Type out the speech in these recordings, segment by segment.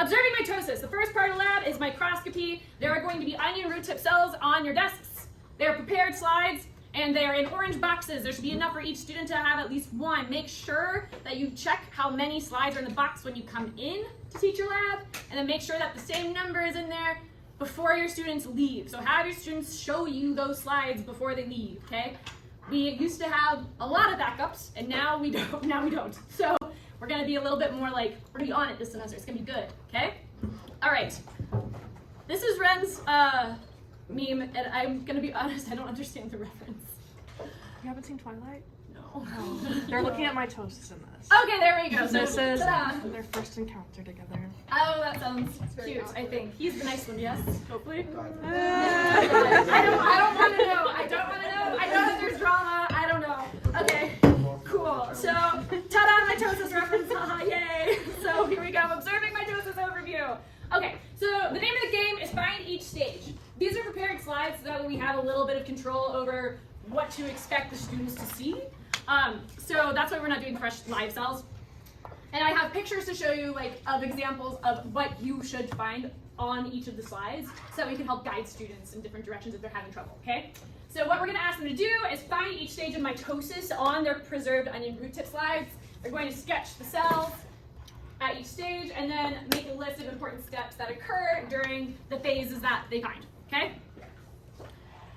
Observing mitosis. The first part of the lab is microscopy. There are going to be onion root tip cells on your desks. They are prepared slides, and they are in orange boxes. There should be enough for each student to have at least one. Make sure that you check how many slides are in the box when you come in to teacher lab, and then make sure that the same number is in there before your students leave. So have your students show you those slides before they leave, okay? We used to have a lot of backups, and now we don't. So we're gonna be a little bit more like, we're gonna be on it this semester. It's gonna be good, okay? All right. This is Ren's meme, and I'm gonna be honest, I don't understand the reference. You haven't seen Twilight? No. They're looking at mitosis in this. Okay, there we go. So this is ta-da. their first encounter together. Oh, that sounds cute, I think. He's the nice one, yes? Hopefully. I I don't want to know. I don't want to know. I know that there's drama. I don't know. Okay, cool. So, ta-da, mitosis reference. Haha, yay. So here we go. Observing mitosis overview. Okay, so the name of the game is find each stage. These are prepared slides so that we have a little bit of control over what to expect the students to see. So that's why we're not doing fresh live cells. And I have pictures to show you of examples of what you should find on each of the slides so that we can help guide students in different directions if they're having trouble, okay? So what we're gonna ask them to do is find each stage of mitosis on their preserved onion root tip slides. They're going to sketch the cells at each stage and then make a list of important steps that occur during the phases that they find, okay?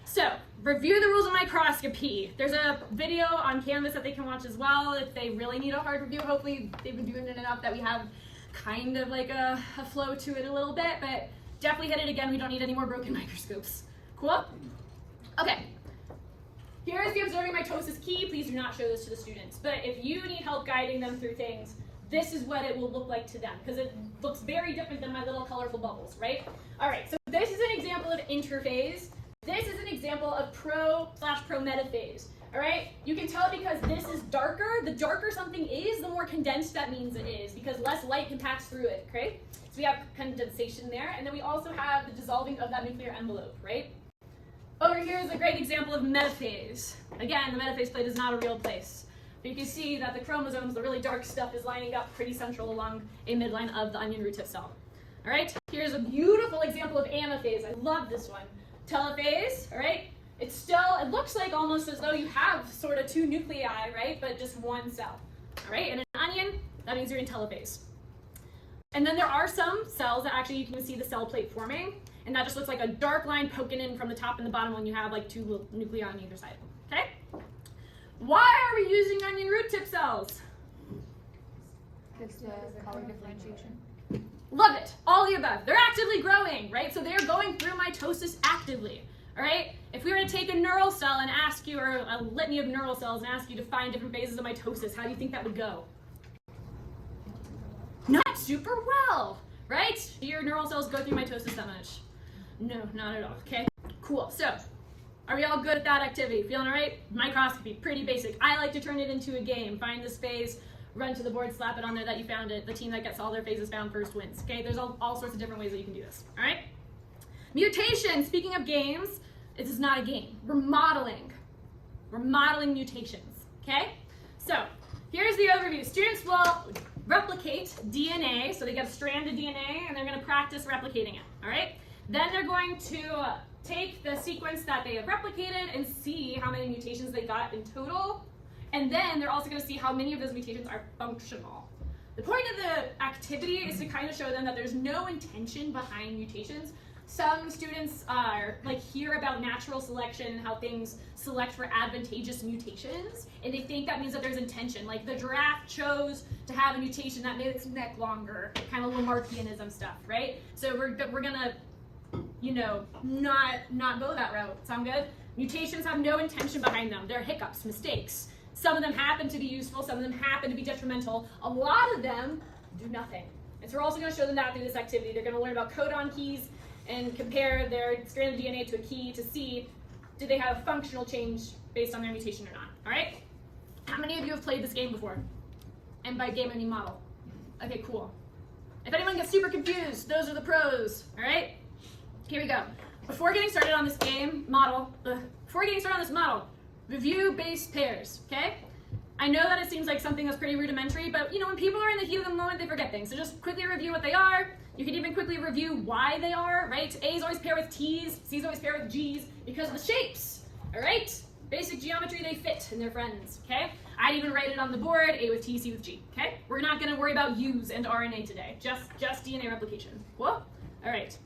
So, review the rules of microscopy. There's a video on Canvas that they can watch as well if they really need a hard review. Hopefully they've been doing it enough that we have kind of like a flow to it a little bit, but definitely hit it again. We don't need any more broken microscopes. Cool? Okay. Here is the observing mitosis key. Please do not show this to the students, but if you need help guiding them through things, this is what it will look like to them because it looks very different than my little colorful bubbles, right? All right, so this is an example of interphase. This is an example of pro/pro-metaphase, all right? You can tell because this is darker. The darker something is, the more condensed that means it is because less light can pass through it, okay? So we have condensation there, and then we also have the dissolving of that nuclear envelope, right? Over here is a great example of metaphase. Again, the metaphase plate is not a real place. But you can see that the chromosomes, the really dark stuff, is lining up pretty central along a midline of the onion root tip cell. All right, here's a beautiful example of anaphase. I love this one. Telophase, all right? It looks like almost as though you have sort of two nuclei, right? But just one cell, all right? And an onion, that means you're in telophase. And then there are some cells that actually you can see the cell plate forming, and that just looks like a dark line poking in from the top and the bottom when you have like two little nuclei on either side, okay? Why are we using onion root tip cells? It's the color differentiation. Love it. All the above. They're actively growing, right? So they're going through mitosis actively, all right? If we were to take a neural cell and ask you, or a litany of neural cells and ask you to find different phases of mitosis, how do you think that would go? Not super well, right? Do your neural cells go through mitosis that much? No, not at all, okay? Cool. So, are we all good at that activity? Feeling all right? Microscopy, pretty basic. I like to turn it into a game. Find this phase, run to the board, slap it on there that you found it. The team that gets all their phases found first wins. Okay, there's all sorts of different ways that you can do this. All right? Mutation. Speaking of games, this is not a game. We're modeling. We're modeling mutations. Okay? So here's the overview. Students will replicate DNA, so they get a strand of DNA, and they're going to practice replicating it. All right? Then they're going to take the sequence that they have replicated and see how many mutations they got in total. And then they're also going to see how many of those mutations are functional. The point of the activity is to kind of show them that there's no intention behind mutations. Some students hear about natural selection, how things select for advantageous mutations, and they think that means that there's intention. Like the giraffe chose to have a mutation that made its neck longer, kind of Lamarckianism stuff, right? So we're gonna, not go that route. Sound good? Mutations have no intention behind them. They're hiccups, mistakes. Some of them happen to be useful, some of them happen to be detrimental. A lot of them do nothing. And so we're also going to show them that through this activity. They're going to learn about codon keys and compare their strand of DNA to a key to see do they have a functional change based on their mutation or not. All right? How many of you have played this game before? And by game, I mean model. Okay, cool. If anyone gets super confused, those are the pros. All right? Here we go. Before getting started on this review base pairs, okay? I know that it seems like something that's pretty rudimentary, but you know, when people are in the heat of the moment, they forget things. So just quickly review what they are. You can even quickly review why they are, right? A's always pair with T's, C's always pair with G's because of the shapes, all right? Basic geometry, they fit and they're friends, okay? I'd even write it on the board, A with T, C with G, okay? We're not gonna worry about U's and RNA today, just DNA replication. Cool? All right.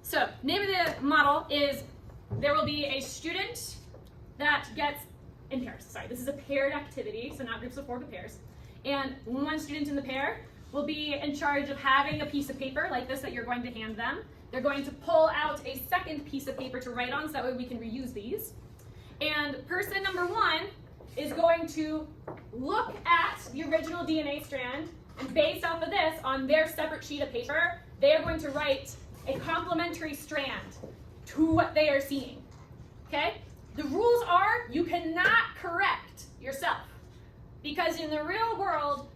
So, name of the model is there will be a student that gets in pairs. Sorry, this is a paired activity, so not groups of 4 but pairs. And one student in the pair will be in charge of having a piece of paper like this that you're going to hand them. They're going to pull out a second piece of paper to write on so that way we can reuse these. And person number 1 is going to look at the original DNA strand, and based off of this, on their separate sheet of paper, they are going to write a complementary strand to what they are seeing, okay? The rules are you cannot correct yourself because in the real world,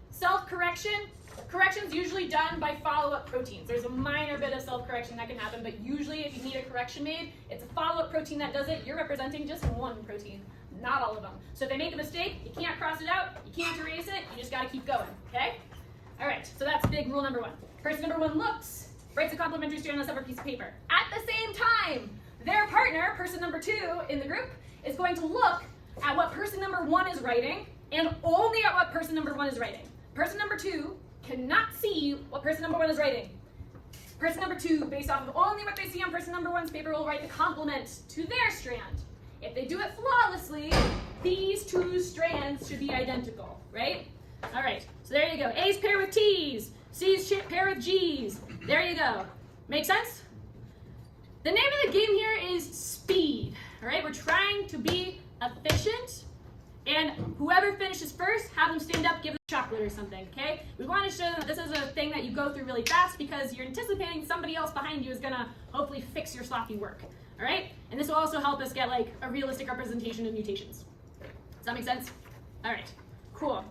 correction's usually done by follow-up proteins. There's a minor bit of self-correction that can happen, but usually if you need a correction made, it's a follow-up protein that does it. You're representing just one protein, not all of them. So if they make a mistake, you can't cross it out, you can't erase it, you just gotta keep going, okay? All right, so that's big rule number 1. Person number 1 looks, writes a complementary strand on a separate piece of paper. At the same time, their partner, person number 2 in the group, is going to look at what person number 1 is writing and only at what person number 1 is writing. Person number 2 cannot see what person number 1 is writing. Person number 2, based off of only what they see on person number 1's paper, will write the complement to their strand. If they do it flawlessly, these 2 strands should be identical, right? All right, so there you go. A's pair with T's, C's pair with G's. There you go. Make sense? The name of the game here is speed, all right? We're trying to be efficient, and whoever finishes first, have them stand up, give them chocolate or something, okay? We want to show them that this is a thing that you go through really fast because you're anticipating somebody else behind you is gonna hopefully fix your sloppy work, all right? And this will also help us get like a realistic representation of mutations. Does that make sense? All right, cool.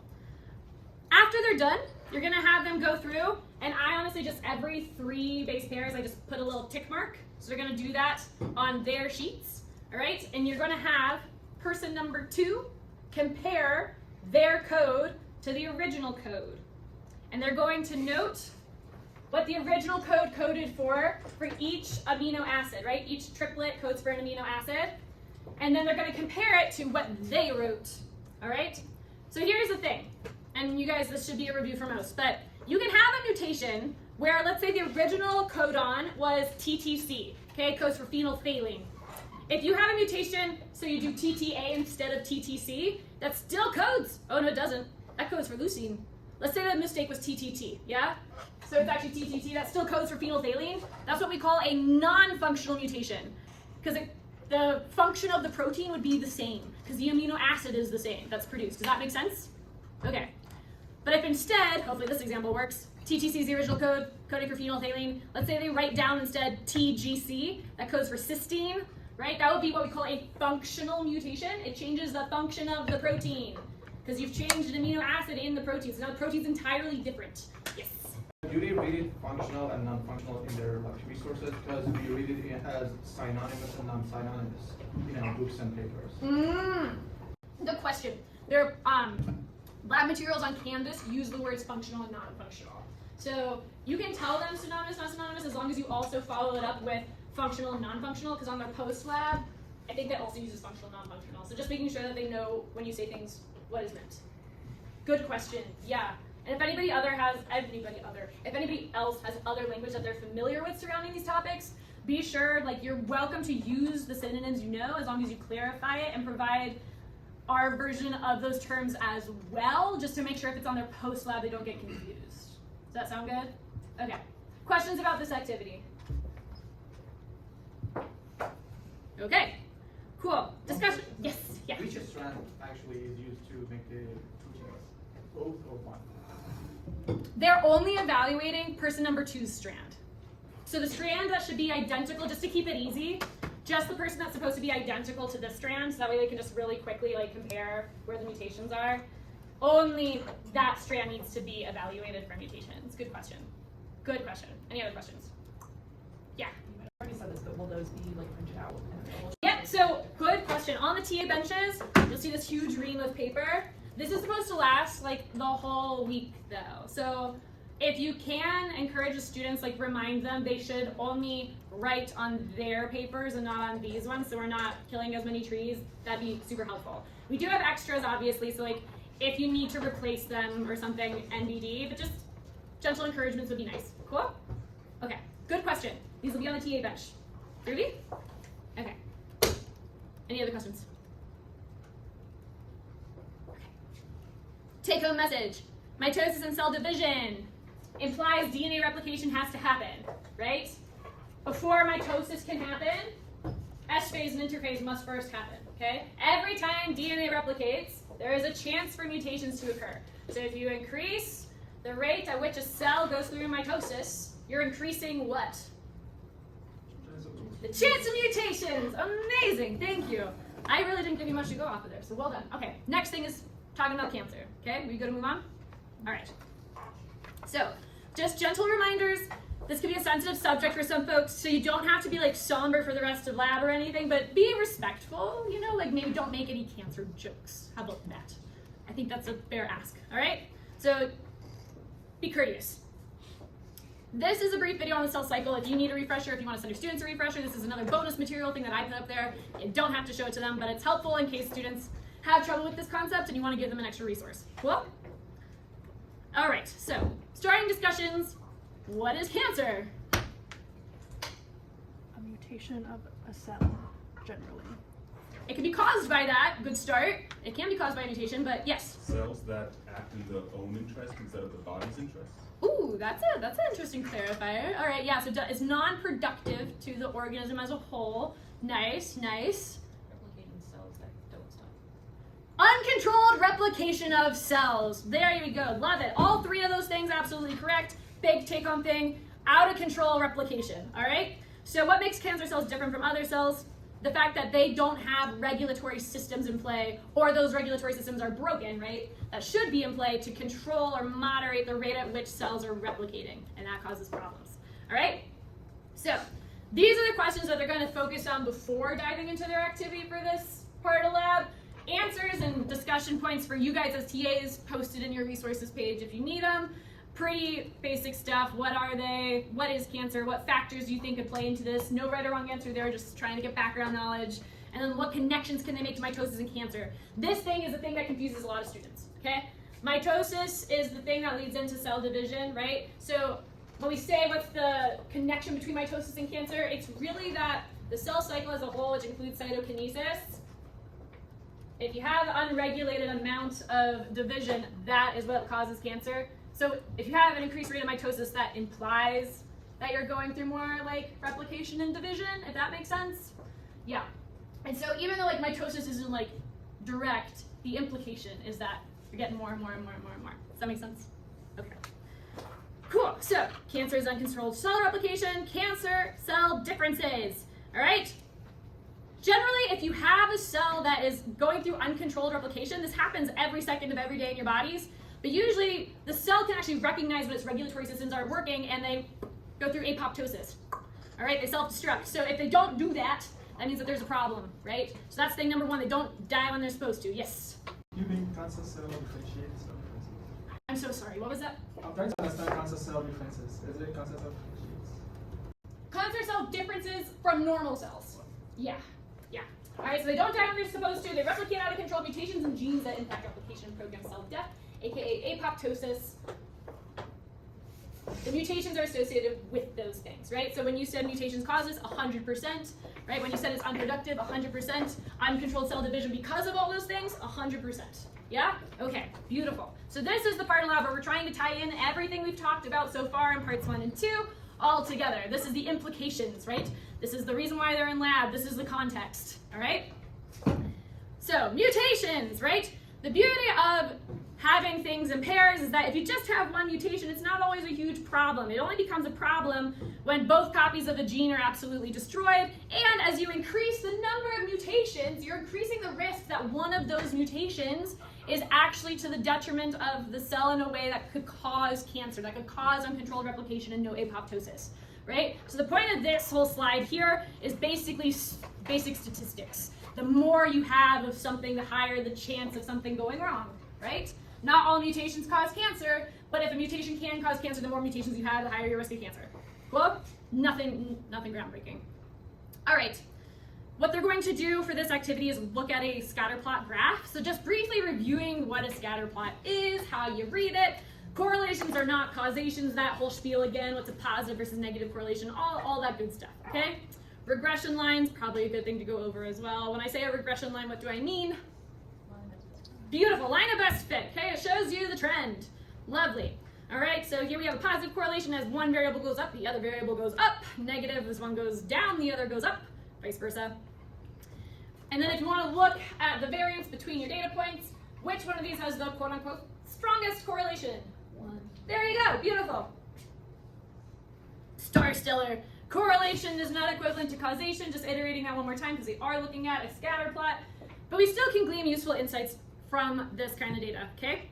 After they're done, you're gonna have them go through, and I honestly just every 3 base pairs, I just put a little tick mark. So they're gonna do that on their sheets, all right? And you're gonna have person number 2 compare their code to the original code. And they're going to note what the original code coded for each amino acid, right? Each triplet codes for an amino acid. And then they're gonna compare it to what they wrote, all right? So here's the thing, and you guys, this should be a review for most, but you can have a mutation where, let's say the original codon was TTC, okay, codes for phenolphthalein. If you have a mutation, so you do TTA instead of TTC, that still codes. Oh no, it doesn't. That codes for leucine. Let's say the mistake was TTT, yeah? So it's actually TTT, that still codes for phenolphthalein. That's what we call a non-functional mutation, because the function of the protein would be the same, because the amino acid is the same that's produced. Does that make sense? Okay. But if instead, hopefully this example works, TTC is the original code, coding for phenolphthalein. Let's say they write down instead TGC, that codes for cysteine, right? That would be what we call a functional mutation. It changes the function of the protein because you've changed an amino acid in the protein. So now the protein's entirely different. Yes? Do they read it functional and non-functional in their resources? Because we read it as synonymous and non-synonymous, books and papers. Good question. There lab materials on Canvas use the words functional and non-functional. So you can tell them synonymous, not synonymous, as long as you also follow it up with functional and non-functional, because on their post lab, I think that also uses functional and non-functional. So just making sure that they know when you say things, what is meant. Good question, yeah. And if anybody else has other language that they're familiar with surrounding these topics, be sure, you're welcome to use the synonyms you know, as long as you clarify it and provide our version of those terms as well, just to make sure if it's on their post lab, they don't get confused. Does that sound good? Okay. Questions about this activity? Okay. Cool. Discussion. Yes. Yeah. Which strand actually is used to make the proteins? Both or one? They're only evaluating person number 2's strand. So the strand that should be identical, just to keep it easy, just the person that's supposed to be identical to this strand, so that way they can just really quickly compare where the mutations are. Only that strand needs to be evaluated for mutations. Good question. Good question. Any other questions? Yeah. You already said this, but will those be printed out? Yep, so good question. question. On the TA benches, you'll see this huge ream of paper. This is supposed to last like the whole week though. So if you can encourage the students, like remind them they should only write on their papers and not on these ones, so we're not killing as many trees, that'd be super helpful. We do have extras obviously, so like if you need to replace them or something, NBD, but just gentle encouragements would be nice. Cool? Okay, good question. These will be on the TA bench. Ruby? Okay. Any other questions? Okay. Take home message. Mitosis and cell division implies DNA replication has to happen, right? Before mitosis can happen, S phase and interphase must first happen, okay? Every time DNA replicates, there is a chance for mutations to occur. So if you increase the rate at which a cell goes through mitosis, you're increasing what? The chance of mutations. Amazing, thank you. I really didn't give you much to go off of there, so well done. Okay, next thing is talking about cancer. Okay, we good to move on? All right. So, just gentle reminders. This could be a sensitive subject for some folks, so you don't have to be like somber for the rest of lab or anything, but be respectful, you know, like maybe don't make any cancer jokes. How about that? I think that's a fair ask, all right? So, be courteous. This is a brief video on the cell cycle. If you need a refresher, if you want to send your students a refresher, this is another bonus material thing that I put up there. You don't have to show it to them, but it's helpful in case students have trouble with this concept and you want to give them an extra resource. Cool? All right, so starting discussions. What is cancer? A mutation of a cell, generally. It can be caused by that. Good start. It can be caused by a mutation, but yes. Cells that act in their own interest instead of the body's interest. Ooh, that's an interesting clarifier. All right, yeah, so it's non-productive to the organism as a whole. Nice, nice. Replicating cells that don't stop. Uncontrolled replication of cells. There you go. Love it. All three of those things absolutely correct. Big take-home thing. Out of control replication. All right? So what makes cancer cells different from other cells? The fact that they don't have regulatory systems in play, or those regulatory systems are broken, right? That should be in play to control or moderate the rate at which cells are replicating, and that causes problems. All right? So these are the questions that they're going to focus on before diving into their activity for this part of lab. Answers and discussion points for you guys as TAs posted in your resources page if you need them. Pretty basic stuff. What are they? What is cancer? What factors do you think could play into this? No right or wrong answer there, just trying to get background knowledge. And then what connections can they make to mitosis and cancer? This thing is the thing that confuses a lot of students, okay? Mitosis is the thing that leads into cell division, right? So when we say what's the connection between mitosis and cancer, it's really that the cell cycle as a whole, which includes cytokinesis, if you have unregulated amount of division, that is what causes cancer. So if you have an increased rate of mitosis, that implies that you're going through more like replication and division, if that makes sense. Yeah. And so even though like mitosis isn't like direct, the implication is that you're getting more and more and more and more and more. Does that make sense? Okay. Cool. So cancer is uncontrolled cell replication, cancer cell differences. All right. Generally, if you have a cell that is going through uncontrolled replication, this happens every second of every day in your bodies. But usually, the cell can actually recognize when its regulatory systems aren't working, and they go through apoptosis. All right, they self-destruct. So if they don't do that, that means that there's a problem, right? So that's thing number one. They don't die when they're supposed to. Yes? You mean cancer cell differentiates or differences? I'm so sorry. What was that? I'm trying to understand cancer cell differences. Is it cancer cell differentiates? Cancer cell differences from normal cells. Yeah. Yeah. All right, so they don't die when they're supposed to. They replicate out of control mutations in genes that impact replication and program cell death, aka apoptosis. The mutations are associated with those things, right? So when you said mutations causes 100%, right? When you said it's unproductive, 100%. Uncontrolled cell division because of all those things, 100%. Yeah? Okay, beautiful. So this is the part of lab where we're trying to tie in everything we've talked about so far in parts 1 and 2 all together. This is the implications, right? This is the reason why they're in lab. This is the context, all right? So mutations, right? The beauty of having things in pairs is that if you just have one mutation, it's not always a huge problem. It only becomes a problem when both copies of a gene are absolutely destroyed. And as you increase the number of mutations, you're increasing the risk that one of those mutations is actually to the detriment of the cell in a way that could cause cancer, that could cause uncontrolled replication and no apoptosis. right? So the point of this whole slide here is basically basic statistics. The more you have of something, the higher the chance of something going wrong, right? Not all mutations cause cancer, but if a mutation can cause cancer, the more mutations you have, the higher your risk of cancer. Cool? Nothing groundbreaking. All right. What they're going to do for this activity is look at a scatter plot graph. So just briefly reviewing what a scatter plot is, how you read it. Correlations are not causations, that whole spiel again, what's a positive versus negative correlation, all that good stuff, okay? Regression lines, probably a good thing to go over as well. When I say a regression line, what do I mean? Beautiful, line of best fit, okay? It shows you the trend. Lovely. All right, so here we have a positive correlation as one variable goes up, the other variable goes up. Negative as one goes down, the other goes up, vice versa. And then if you want to look at the variance between your data points, which one of these has the quote-unquote strongest correlation? One. There you go, beautiful. Star stellar. Correlation is not equivalent to causation, just iterating that one more time because we are looking at a scatter plot. But we still can glean useful insights from this kind of data, okay?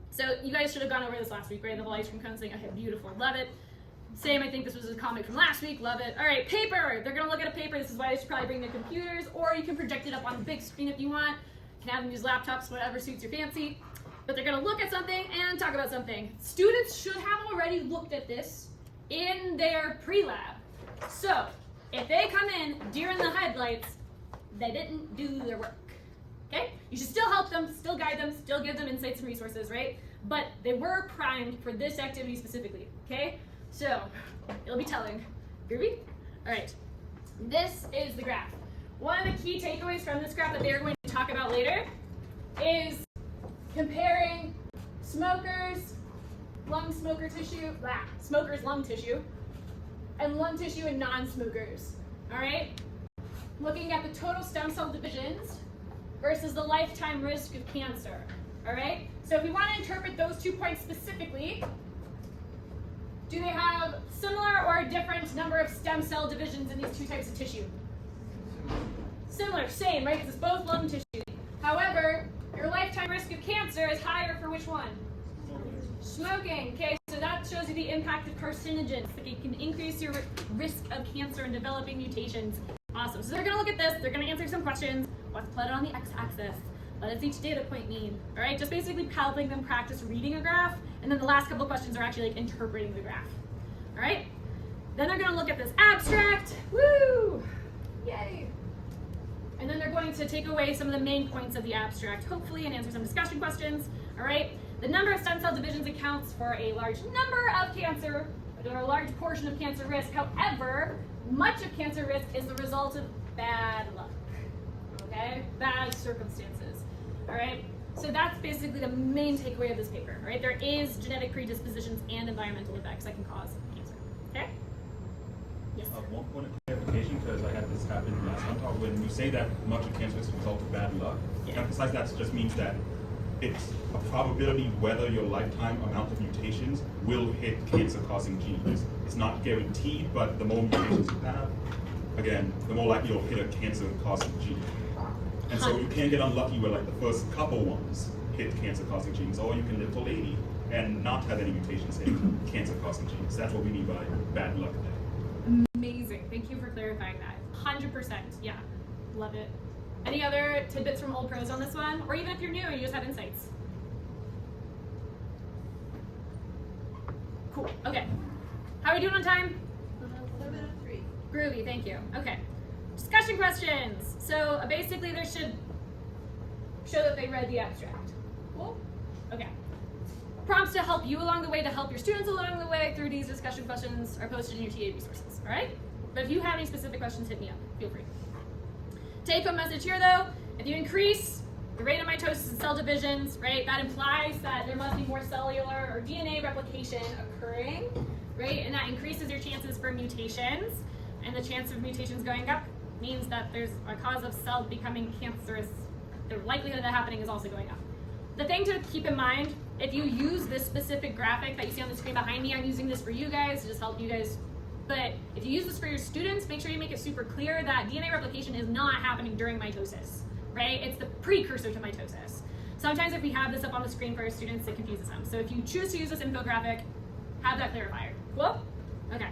So you guys should have gone over this last week, right? The whole ice cream cone thing, okay, beautiful, love it. Same, I think this was a comic from last week, love it. All right, paper, they're gonna look at a paper. This is why they should probably bring their computers, or you can project it up on the big screen if you want. You can have them use laptops, whatever suits your fancy. But they're gonna look at something and talk about something. Students should have already looked at this in their pre-lab. So if they come in during the headlights, they didn't do their work, okay? You should still help them, still guide them, still give them insights and resources, right? But they were primed for this activity specifically, okay? So it'll be telling. Groovy? All right, this is the graph. One of the key takeaways from this graph that they're going to talk about later is comparing smokers' lung tissue, and lung tissue in non-smokers, all right? Looking at the total stem cell divisions versus the lifetime risk of cancer, all right? So if we want to interpret those 2 points specifically, do they have similar or a different number of stem cell divisions in these two types of tissue? Similar, same, right? Because it's both lung tissue. However, your lifetime risk of cancer is higher for which one? Smoking. Okay, so that shows you the impact of carcinogens. Like it can increase your risk of cancer and developing mutations. Awesome. So they're going to look at this. They're going to answer some questions. What's plotted on the x-axis? What does each data point mean? All right, just basically helping them practice reading a graph. And then the last couple of questions are actually like interpreting the graph. All right? Then they're going to look at this abstract. Woo! Yay! And then they're going to take away some of the main points of the abstract, hopefully, and answer some discussion questions. All right? The number of stem cell divisions accounts for a large number of cancer, or a large portion of cancer risk. However, much of cancer risk is the result of bad luck. Okay? Bad circumstances. All right? So that's basically the main takeaway of this paper. All right? There is genetic predispositions and environmental effects that can cause cancer. Okay? Yes. One point of clarification, because I had this happen last month. When you say that much of cancer is a result of bad luck, Yeah. emphasize that just means that it's a probability whether your lifetime amount of mutations will hit cancer-causing genes. It's not guaranteed, but the more mutations you have, again, the more likely you'll hit a cancer-causing gene. And so you can get unlucky where like the first couple ones hit cancer-causing genes, or you can live till 80 and not have any mutations hit cancer-causing genes. That's what we mean by bad luck there. Amazing. Thank you for clarifying that. 100%. Yeah. Love it. Any other tidbits from old pros on this one? Or even if you're new and you just have insights? Cool. Okay. How are we doing on time? 3. Groovy. Thank you. Okay. Discussion questions. So basically they should show that they read the abstract. Cool? Okay. Prompts to help you along the way, to help your students along the way through these discussion questions are posted in your TA resources, all right? But if you have any specific questions, hit me up, feel free. Take-home message here though, if you increase the rate of mitosis and cell divisions, right, that implies that there must be more cellular or DNA replication occurring, right? And that increases your chances for mutations, and the chance of mutations going up means that there's a cause of cell becoming cancerous. The likelihood of that happening is also going up. The thing to keep in mind, if you use this specific graphic that you see on the screen behind me, I'm using this for you guys to just help you guys. But if you use this for your students, make sure you make it super clear that DNA replication is not happening during mitosis, right? It's the precursor to mitosis. Sometimes if we have this up on the screen for our students, it confuses them. So if you choose to use this infographic, have that clarifier. Cool? Okay.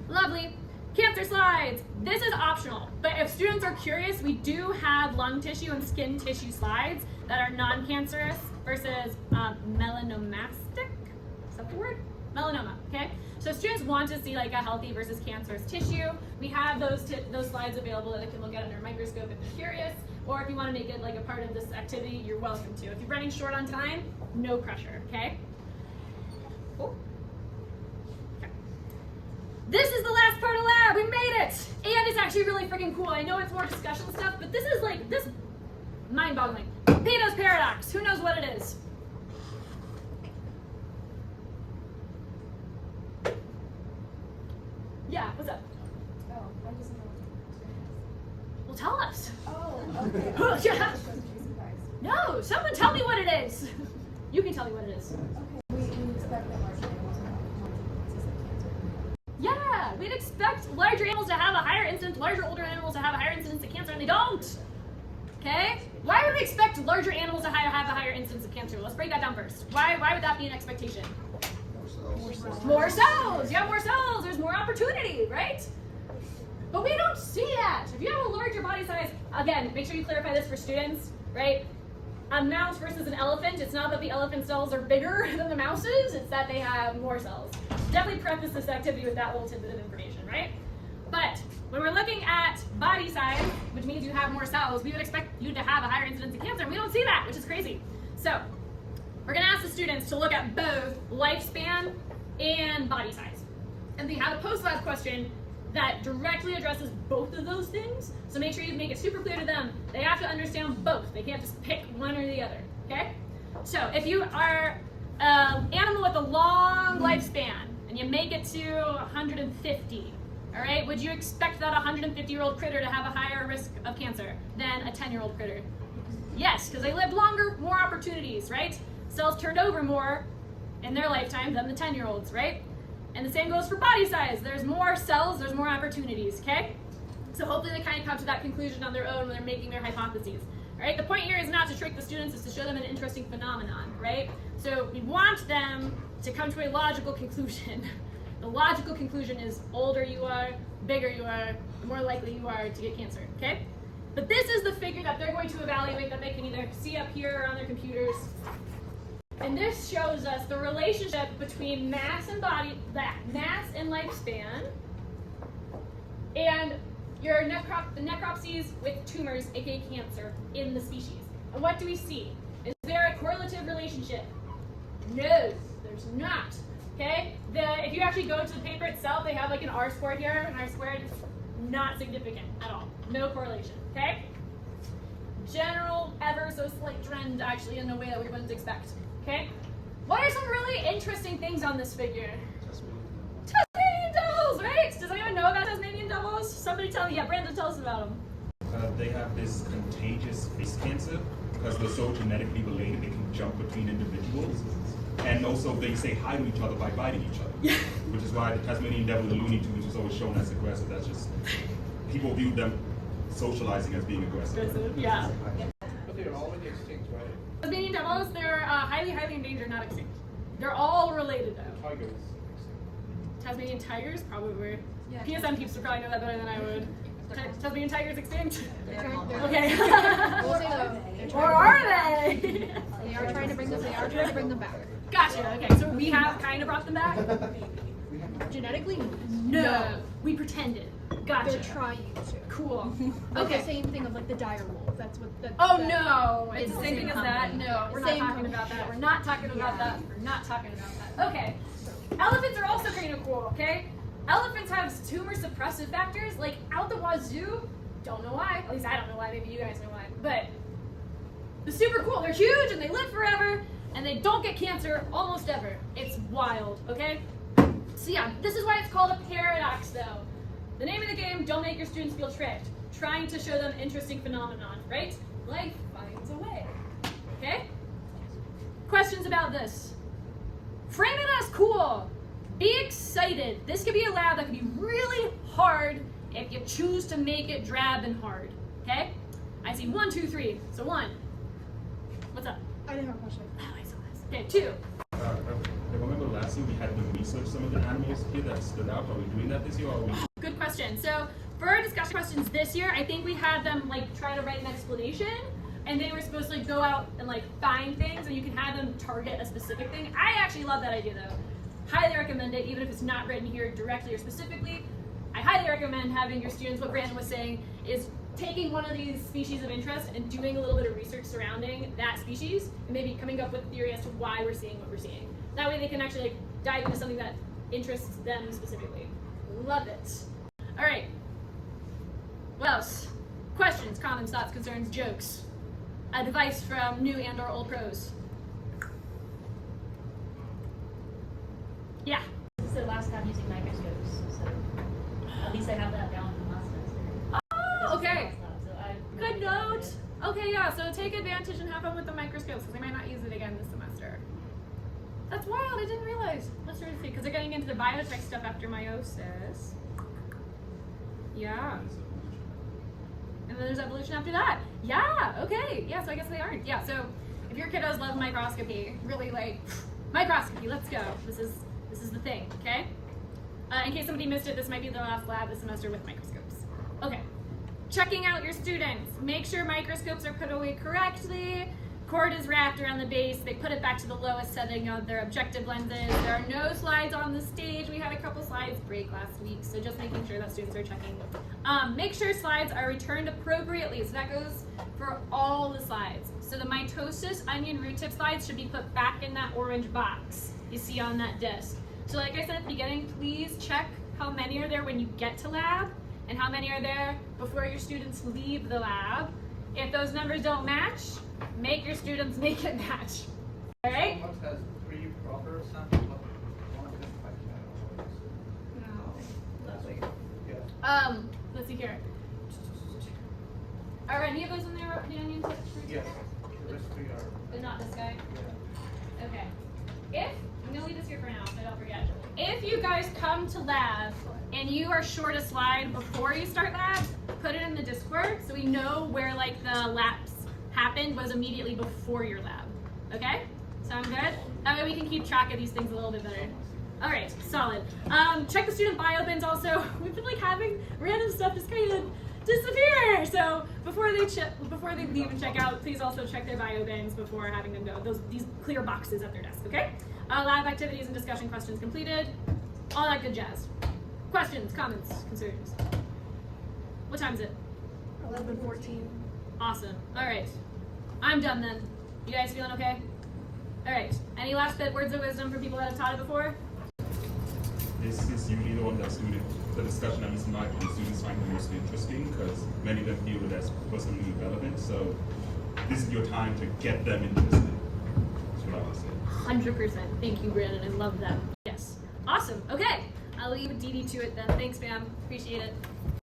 Lovely. Cancer slides. This is optional, but if students are curious, we do have lung tissue and skin tissue slides that are non-cancerous versus melanomastic. Is that the word? Melanoma, okay? So if students want to see like a healthy versus cancerous tissue, we have those slides available that they can look at under a microscope if they're curious, or if you want to make it like a part of this activity, you're welcome to. If you're running short on time, no pressure, okay? Cool. Okay. This is the last part of lab, we made it! And it's actually really freaking cool. I know it's more discussion stuff, but this is like, this mind-boggling. Peto's paradox, who knows what it is? Yeah, what's up? Oh, I just know. Well, tell us. Oh, okay. Yeah. Just wasn't too surprised. No, someone tell me what it is. You can tell me what it is. Okay. We expect that large animals have more incidences of cancer. Yeah, we'd expect larger animals to have a higher incidence, larger older animals to have a higher incidence of cancer, and they don't. Okay? Why would we expect larger animals to have a higher incidence of cancer? Let's break that down first. Why would that be an expectation? More cells. You have more cells. There's more opportunity, right? But we don't see that. If you have a larger body size, again, make sure you clarify this for students, right? A mouse versus an elephant, it's not that the elephant cells are bigger than the mouse's, it's that they have more cells. Definitely preface this activity with that little tidbit of information, right? But when we're looking at body size, which means you have more cells, we would expect you to have a higher incidence of cancer, and we don't see that, which is crazy. So, we're gonna ask the students to look at both lifespan and body size. And they have a post-lab question that directly addresses both of those things. So make sure you make it super clear to them. They have to understand both. They can't just pick one or the other, okay? So if you are an animal with a long lifespan and you make it to 150, all right, would you expect that 150-year-old critter to have a higher risk of cancer than a 10-year-old critter? Yes, because they lived longer, more opportunities, right? Cells turned over more in their lifetime than the 10-year-olds, right? And the same goes for body size. There's more cells, there's more opportunities, okay? So hopefully they kind of come to that conclusion on their own when they're making their hypotheses, right? The point here is not to trick the students, it's to show them an interesting phenomenon, right? So we want them to come to a logical conclusion. The logical conclusion is older you are, bigger you are, the more likely you are to get cancer, okay? But this is the figure that they're going to evaluate that they can either see up here or on their computers. And this shows us the relationship between mass and mass and lifespan, and your necropsies with tumors, aka cancer, in the species. And what do we see? Is there a correlative relationship? No, there's not. Okay? If you actually go to the paper itself, they have like an R squared here, and R squared is not significant at all. No correlation. Okay? General, ever so slight trend, actually, in a way that we wouldn't expect. Okay? What are some really interesting things on this figure? Tasmanian devils, right? Does anyone know about Tasmanian devils? Somebody tell me. Yeah, Brandon, tell us about them. They have this contagious face cancer because they're so genetically related, they can jump between individuals. And also they say hi to each other by biting each other. Which is why the Tasmanian devil in the Looney Tunes is always shown as aggressive. That's just, people view them socializing as being aggressive. Yeah. But they're already extinct, right? Tasmanian devils, they're highly, highly endangered, not extinct. They're all related though. Tigers. Tasmanian tigers, probably. Yeah. PSM peeps would probably know that better than I would. Tasmanian tigers extinct? They're Okay. Or Or are they? They are trying to bring them back. Gotcha. Okay, so we have kind of brought them back. Genetically? No, we pretended. Gotcha. They're trying to. Cool. Like Okay. the same thing of like the dire wolf. That's what. Oh no! It's the the same same thing as that. company. No, we're not Same talking company. about that. We're not talking about that. We're not talking about that. Okay. Elephants are also kind of cool, okay? Elephants have tumor suppressive factors, like out the wazoo. Don't know why. At least I don't know why. Maybe you guys know why. But they're super cool. They're huge and they live forever and they don't get cancer almost ever. It's wild, okay? So yeah, this is why it's called a paradox though. The name of the game, don't make your students feel tricked. Trying to show them interesting phenomenon, right? Life finds a way, okay? Questions about this? Frame it as cool. Be excited. This could be a lab that could be really hard if you choose to make it drab and hard, okay? I see 1, 2, 3. So 1. What's up? I didn't have a question. Oh, I saw this. Okay, 2. I remember last year we had the research some of the animals here that stood out? Are we doing that this year, or are we? Good question. So for our discussion questions this year, I think we had them like try to write an explanation, and they were supposed to like go out and like find things, and you can have them target a specific thing. I actually love that idea though. Highly recommend it, even if it's not written here directly or specifically. I highly recommend having your students, what Brandon was saying, is taking one of these species of interest and doing a little bit of research surrounding that species, and maybe coming up with a theory as to why we're seeing what we're seeing. That way they can actually like dive into something that interests them specifically. Love it. All right. What else? Questions, comments, thoughts, concerns, jokes, advice from new and or old pros. Yeah. This is their last time using microscopes, so at least I have that down from last semester. Oh, okay. So I Good note. Okay, yeah, so take advantage and have fun with the microscopes because they might not use it again this semester. That's wild, I didn't realize. Let's try to see, because they're getting into the biotech stuff after meiosis. Yeah. And then there's evolution after that. Yeah, okay. Yeah, so I guess they aren't. Yeah, so if your kiddos love microscopy, really like, microscopy, let's go. This is the thing, okay? In case somebody missed it, this might be the last lab this semester with microscopes. Okay. Checking out your students. Make sure microscopes are put away correctly. Cord is wrapped around the base. They put it back to the lowest setting of their objective lenses. There are no slides on the stage. We had a couple slides break last week, so just making sure that students are checking. Make sure slides are returned appropriately. So that goes for all the slides. So the mitosis onion root tip slides should be put back in that orange box you see on that disc. So like I said at the beginning, please check how many are there when you get to lab and how many are there before your students leave the lab. If those numbers don't match, make your students make it match. All right? Box has 3 proper samples, but one of them yeah. Let's see here. Are any of those in there the onion tips? Yes, the rest 3 are. But not this guy? Yeah. Okay. I'm gonna leave this here for now, so I don't forget. If you guys come to lab and you are short a slide before you start lab, put it in the Discord so we know where like the lapse happened was immediately before your lab. Okay? Sound good? That way we can keep track of these things a little bit better. All right, solid. Check the student bio bins also. We've been like having random stuff just kind of disappear. So before they leave and check out, please also check their bio bins before having them go. These clear boxes at their desk, okay? Lab activities and discussion questions completed. All that good jazz. Questions, comments, concerns. What time is it? 11:14. Awesome. All right. I'm done then. You guys feeling okay? All right. Any last words of wisdom for people that have taught it before? This is usually the one that the discussion, at least in my opinion, students find the most interesting because many of them feel it as personally relevant. So this is your time to get them interested. That's what I would say. 100%. Thank you, Brandon. I love that. Yes. Awesome. Okay. I'll leave Dee Dee to it then. Thanks, fam. Appreciate it.